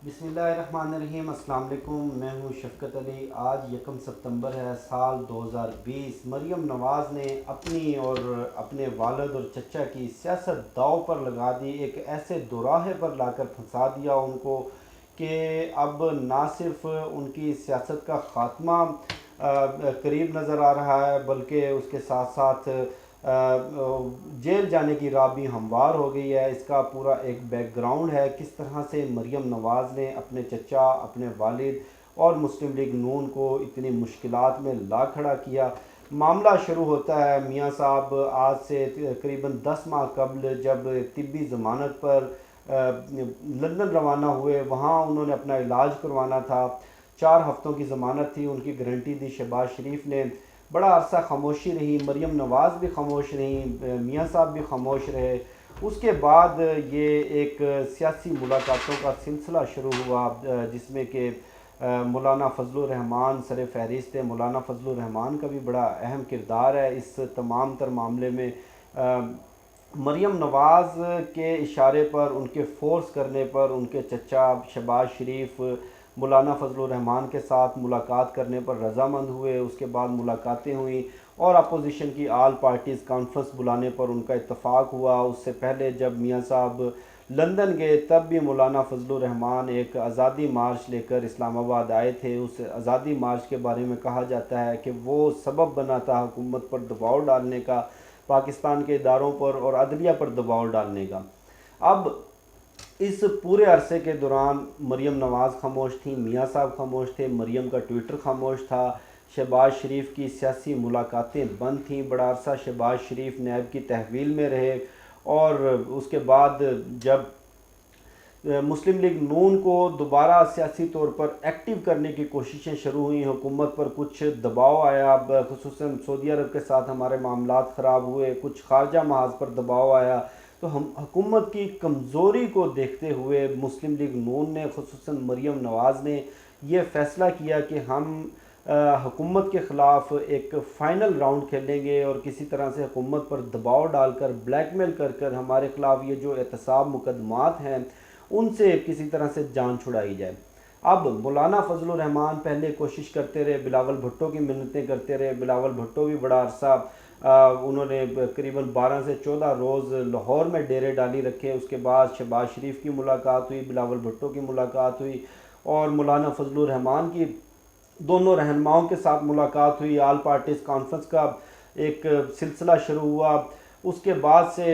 बिस्मिल्लाहिर्रहमानिर्रहीम। अस्सलाम वालेकुम। मैं हूँ शफ़क़त अली। आज 1 सितंबर है, साल 2020। मरीम नवाज़ ने अपनी और अपने वालिद और चचा की सियासत दाव पर लगा दी। एक ऐसे दोराहे पर लाकर फंसा दिया उनको कि अब ना सिर्फ उनकी सियासत का ख़ात्मा करीब नज़र आ रहा है, बल्कि उसके साथ साथ जेल जाने की राह भी हमवार हो गई है। इसका पूरा एक बैकग्राउंड है, किस तरह से मरीम नवाज़ ने अपने चचा, अपने वालिद और मुस्लिम लीग नून को इतनी मुश्किलात में ला खड़ा किया। मामला शुरू होता है, मियाँ साहब आज से करीबन 10 माह कबल जब तिब्बी ज़मानत पर लंदन रवाना हुए। वहाँ उन्होंने अपना इलाज करवाना था। 4 हफ्तों की ज़मानत थी, उनकी गारंटी दी शहबाज शरीफ ने। बड़ा अरसा खामोशी रही, मरीम नवाज़ भी खामोश रहीं, मियाँ साहब भी खामोश रहे। उसके बाद ये एक सियासी मुलाकातों का सिलसिला शुरू हुआ, जिसमें कि मौलाना फजलुर रहमान सर फहरिस्त है। मौलाना फजलुर रहमान का भी बड़ा अहम किरदार है इस तमाम तर मामले में। मरीम नवाज़ के इशारे पर, उनके फ़ोर्स करने पर, उनके चचा शहबाज शरीफ मौलाना फजलुर रहमान के साथ मुलाकात करने पर रजामंद हुए। उसके बाद मुलाकातें हुई और अपोजिशन की आल पार्टीज़ कॉन्फ्रेंस बुलाने पर उनका इत्तफाक हुआ। उससे पहले जब मियाँ साहब लंदन गए तब भी मौलाना फजलुर रहमान एक आज़ादी मार्च लेकर इस्लामाबाद आए थे। उस आज़ादी मार्च के बारे में कहा जाता है कि वो सबब बना था हुकूमत पर दबाव डालने का, पाकिस्तान के इदारों पर और अदलिया पर दबाव डालने का। अब इस पूरे अरसे के दौरान मरीम नवाज़ खामोश थी, मियाँ साहब खामोश थे, मरीम का ट्विटर खामोश था, शहबाज शरीफ की सियासी मुलाकातें बंद थीं। बड़ा अरसा शहबाज शरीफ नैब की तहवील में रहे और उसके बाद जब मुस्लिम लीग नून को दोबारा सियासी तौर पर एक्टिव करने की कोशिशें शुरू हुई, हुकूमत पर कुछ दबाव आया, खुसूसन सऊदी अरब के साथ हमारे मामलात ख़राब हुए, कुछ खारजा महाज पर दबाव आया, तो हम हुकूमत की कमज़ोरी को देखते हुए मुस्लिम लीग नून ने, खुसूसन मरीम नवाज़ ने यह फ़ैसला किया कि हम हुकूमत के ख़िलाफ़ एक फ़ाइनल राउंड खेलेंगे और किसी तरह से हुकूमत पर दबाव डालकर, ब्लैकमेल कर कर हमारे ख़िलाफ़ ये जो एहतसाब मुकदमात हैं उनसे किसी तरह से जान छुड़ाई जाए। अब मौलाना फजलुर रहमान पहले कोशिश करते रहे, बिलावल भुट्टो की मिन्नतें करते रहे। बिलावल भुट्टो भी बड़ा अरसा उन्होंने करीबन 12 से 14 रोज़ लाहौर में डेरे डाली रखे। उसके बाद शहबाज शरीफ की मुलाकात हुई, बिलावल भुट्टो की मुलाकात हुई और मौलाना फजलुर रहमान की दोनों रहनुमाओं के साथ मुलाकात हुई। आल पार्टीज़ कॉन्फ्रेंस का एक सिलसिला शुरू हुआ। उसके बाद से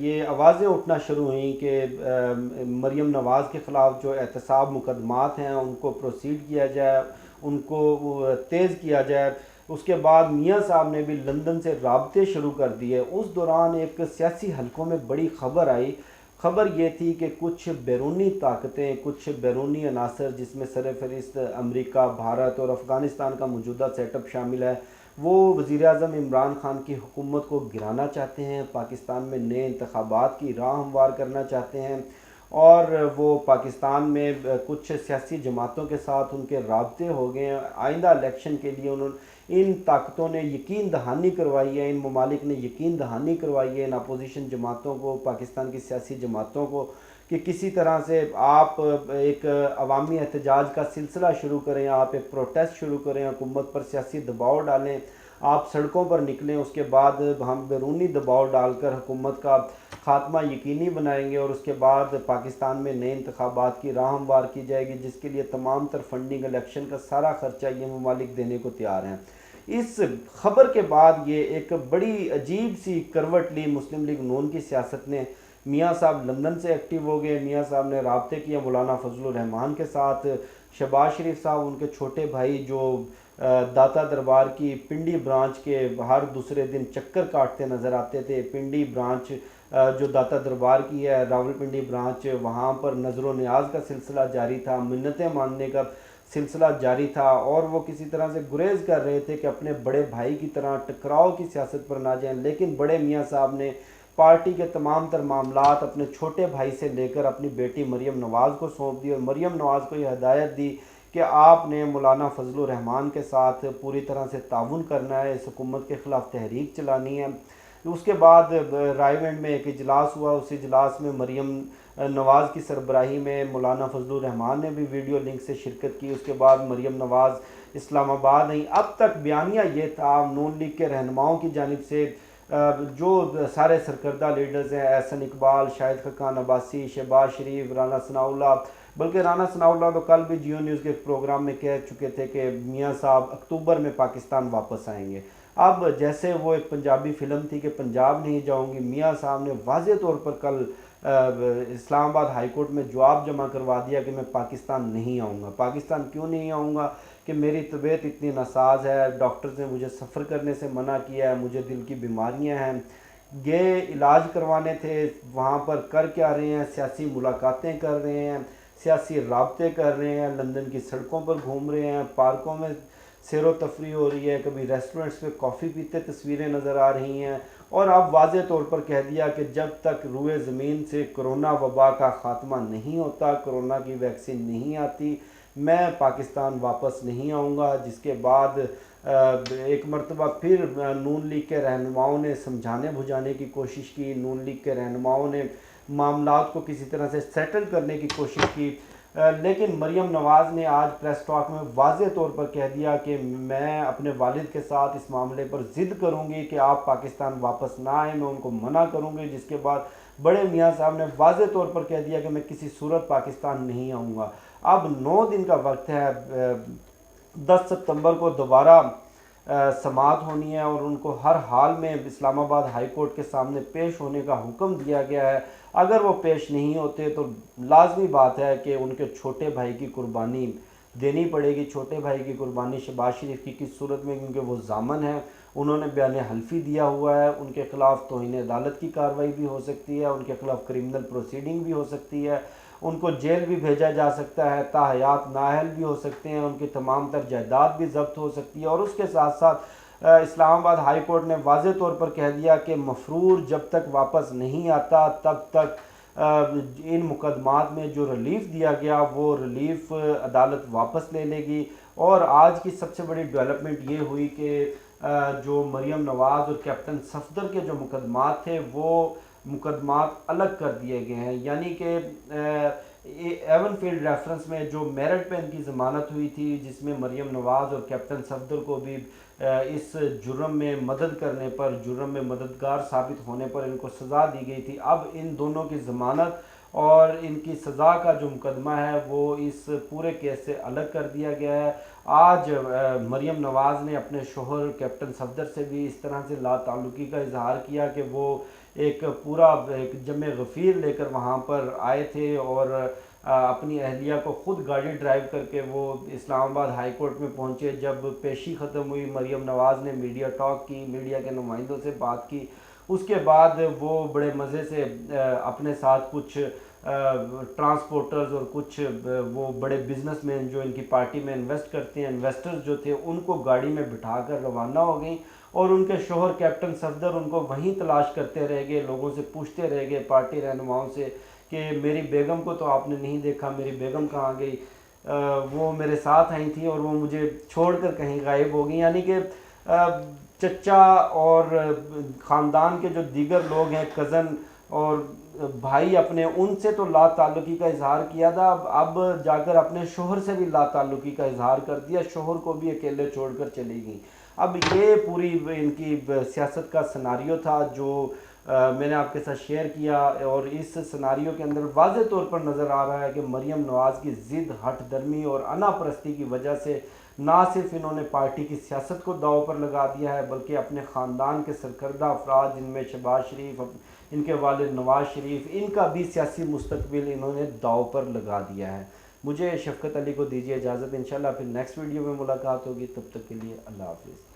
ये आवाज़ें उठना शुरू हुई कि मरीम नवाज़ के ख़िलाफ़ जो एहतसाब मुकदमात हैं उनको प्रोसीड किया जाए, उनको तेज़ किया जाए। उसके बाद मियाँ साहब ने भी लंदन से राब्ते शुरू कर दिए। उस दौरान एक सियासी हलकों में बड़ी खबर आई। खबर ये थी कि कुछ बैरूनी ताकतें, कुछ बैरूनी अनासर, जिसमें सरफ़हरिस्त अमेरिका, भारत और अफ़गानिस्तान का मौजूदा सेटअप शामिल है, वो वज़ीर-ए-आज़म इमरान ख़ान की हुकूमत को गिराना चाहते हैं, पाकिस्तान में नए इंतखाबात की राह हमवार करना चाहते हैं और वो पाकिस्तान में कुछ सियासी जमातों के साथ उनके राब्ते हो गए हैं। आइंदा इलेक्शन के लिए उन्होंने, इन ताकतों ने यकीन दहानी करवाई है, इन ममालिक ने यकीन दहानी करवाई है इन अपोजिशन जमातों को, पाकिस्तान की सियासी जमातों को, कि किसी तरह से आप एक अवामी एहतजाज का सिलसिला शुरू करें, आप एक प्रोटेस्ट शुरू करें, हुकूमत पर सियासी दबाव डालें, आप सड़कों पर निकलें। उसके बाद हम बैरूनी दबाव डालकर हुकूमत का खात्मा यकीनी बनाएंगे और उसके बाद पाकिस्तान में नए इंतखाबात की राह हमवार की जाएगी, जिसके लिए तमाम तर फंडिंग, इलेक्शन का सारा खर्चा ये ममालिक देने को तैयार हैं। इस खबर के बाद ये एक बड़ी अजीब सी करवट ली मुस्लिम लीग नून की सियासत ने। मियाँ साहब लंदन से एक्टिव हो गए, मियाँ साहब ने राब्ते किया मौलाना फजलुर रहमान के साथ। शहबाज शरीफ साहब, उनके छोटे भाई, जो दाता दरबार की पिंडी ब्रांच के हर दूसरे दिन चक्कर काटते नज़र आते थे। पिंडी ब्रांच जो दाता दरबार की है, रावलपिंडी ब्रांच, वहाँ पर नज़र व न्याज का सिलसिला जारी था, मिन्नतें मानने का सिलसिला जारी था और वो किसी तरह से गुरेज कर रहे थे कि अपने बड़े भाई की तरह टकराव की सियासत पर ना जाएं। लेकिन बड़े मियाँ साहब ने पार्टी के तमाम तर मामलात अपने छोटे भाई से लेकर अपनी बेटी मरीम नवाज़ को सौंप दी और मरीम नवाज़ को यह हदायत दी कि आपने मौलाना फजलुर रहमान के साथ पूरी तरह से ताउन करना है, इस हुकूमत के ख़िलाफ़ तहरीक चलानी है। उसके बाद रायवेंड में एक इजलास हुआ, उस इजलास में मरीम नवाज़ की सरबराही में मौलाना फजलुर रहमान ने भी वीडियो लिंक से शिरकत की। उसके बाद मरियम नवाज़ इस्लामाबाद आई। अब तक बयानिया ये था नून लीग के रहनुमाओं की जानिब से, जो सारे सरकर्दा लीडर्स हैं, एहसन इकबाल, शाहिद खकान अब्बासी, शहबाज शरीफ, राना सनाउल्लाह, बल्कि राना सनाउल्लाह तो कल भी जियो न्यूज़ के प्रोग्राम में कह चुके थे कि मियाँ साहब अक्टूबर में पाकिस्तान वापस आएंगे। अब जैसे वो एक पंजाबी फ़िल्म थी कि पंजाब नहीं जाऊंगी, मियाँ साहब ने वाज़े तौर पर कल इस्लामाबाद हाई कोर्ट में जवाब जमा करवा दिया कि मैं पाकिस्तान नहीं आऊँगा। पाकिस्तान क्यों नहीं आऊँगा कि मेरी तबीयत इतनी नासाज है, डॉक्टर्स ने मुझे सफ़र करने से मना किया है, मुझे दिल की बीमारियां हैं, ये इलाज करवाने थे, वहाँ पर कर क्या रहे हैं, सियासी मुलाकातें कर रहे हैं, सियासी राब्ते कर रहे हैं, लंदन की सड़कों पर घूम रहे हैं, पार्कों में सैर व तफरी हो रही है, कभी रेस्टोरेंट्स पे कॉफ़ी पीते तस्वीरें नज़र आ रही हैं। और अब वाज़े तौर पर कह दिया कि जब तक रुए ज़मीन से कोरोना वबा का ख़ात्मा नहीं होता, कोरोना की वैक्सीन नहीं आती, मैं पाकिस्तान वापस नहीं आऊँगा। जिसके बाद एक मरतबा फिर नून लीग के रहनुमाओं ने समझाने बुझाने की कोशिश की, नून लीग के रहनुमाओं ने मामलात को किसी तरह से सेटल करने की कोशिश की, लेकिन मरियम नवाज़ ने आज प्रेस टॉक में वाज़े तौर पर कह दिया कि मैं अपने वालिद के साथ इस मामले पर ज़िद करूँगी कि आप पाकिस्तान वापस ना आए, मैं उनको मना करूँगी। जिसके बाद बड़े मियाँ साहब ने वाज़े तौर पर कह दिया कि मैं किसी सूरत पाकिस्तान नहीं आऊँगा। अब 9 दिन का वक्त है, 10 सितंबर को दोबारा समाअत होनी है और उनको हर हाल में इस्लामाबाद हाई कोर्ट के सामने पेश होने का हुक्म दिया गया है। अगर वो पेश नहीं होते तो लाजमी बात है कि उनके छोटे भाई की कुर्बानी देनी पड़ेगी। छोटे भाई की कुर्बानी शहबाज शरीफ की किस सूरत में, क्योंकि वो जामन है, उन्होंने बयान हल्फी दिया हुआ है, उनके खिलाफ तौहीन अदालत की कार्रवाई भी हो सकती है, उनके खिलाफ क्रिमिनल प्रोसीडिंग भी हो सकती है, उनको जेल भी भेजा जा सकता है, ताहयात नाअहल भी हो सकते हैं, उनकी तमाम तर जायदाद भी जब्त हो सकती है। और उसके साथ साथ इस्लामाबाद हाई कोर्ट ने वाज़े तौर पर कह दिया कि मफरूर जब तक वापस नहीं आता तब तक इन मुकदमात में जो रिलीफ दिया गया वो रिलीफ अदालत वापस ले लेगी। और आज की सबसे बड़ी डेवलपमेंट ये हुई कि जो मरियम नवाज़ और कैप्टन सफदर के जो मुकदमात थे वो मुकदमात अलग कर दिए गए हैं। यानी कि एवन फील्ड रेफरेंस में जो मेरिट पे इनकी ज़मानत हुई थी, जिसमें मरियम नवाज़ और कैप्टन सफदर को भी इस जुर्म में मदद करने पर, जुर्म में मददगार साबित होने पर इनको सज़ा दी गई थी, अब इन दोनों की ज़मानत और इनकी सज़ा का जो मुकदमा है वो इस पूरे केस से अलग कर दिया गया है। आज मरियम नवाज़ ने अपने शोहर कैप्टन सफदर से भी इस तरह से लाताल्लुकी का इजहार किया कि वो एक पूरा एक जमे गफ़ीर लेकर वहाँ पर आए थे और अपनी अहलिया को ख़ुद गाड़ी ड्राइव करके वो इस्लामाबाद हाई कोर्ट में पहुँचे। जब पेशी ख़त्म हुई, मरियम नवाज़ ने मीडिया टॉक की, मीडिया के नुमाइंदों से बात की, उसके बाद वो बड़े मज़े से अपने साथ कुछ ट्रांसपोर्टर्स और कुछ वो बड़े बिजनेसमैन जो इनकी पार्टी में इन्वेस्ट करते हैं, इन्वेस्टर्स जो थे, उनको गाड़ी में बिठाकर रवाना हो गई और उनके शोहर कैप्टन सफदर उनको वहीं तलाश करते रह गए, लोगों से पूछते रह गए, पार्टी रहनुमाओं से कि मेरी बेगम को तो आपने नहीं देखा, मेरी बेगम कहाँ गई, वो मेरे साथ आई थी और वो मुझे छोड़कर कहीं गायब हो गई। यानी कि चचा और ख़ानदान के जो दीगर लोग हैं, कज़न और भाई अपने, उनसे तो ला ताल्लुकी का इजहार किया था, अब जाकर अपने शोहर से भी ला ताल्लुकी का इजहार कर दिया, शोहर को भी अकेले छोड़कर चली गई। अब ये पूरी इनकी सियासत का सिनारियो था जो मैंने आपके साथ शेयर किया और इस सिनारियो के अंदर वाज़े तौर पर नज़र आ रहा है कि मरियम नवाज़ की ज़िद, हट दर्मी और अनापरस्ती की वजह से ना सिर्फ इन्होंने पार्टी की सियासत को दाव पर लगा दिया है बल्कि अपने ख़ानदान के सरकर्दा अफराद जिनमें शहबाज शरीफ, इनके वालिद नवाज़ शरीफ, इनका भी सियासी मुस्तकबिल इन्होंने दाव पर लगा दिया है। मुझे शफ़क़त अली को दीजिए इजाज़त, इंशाल्लाह फिर नेक्स्ट वीडियो में मुलाकात होगी, तब तक के लिए अल्लाह हाफ़िज़।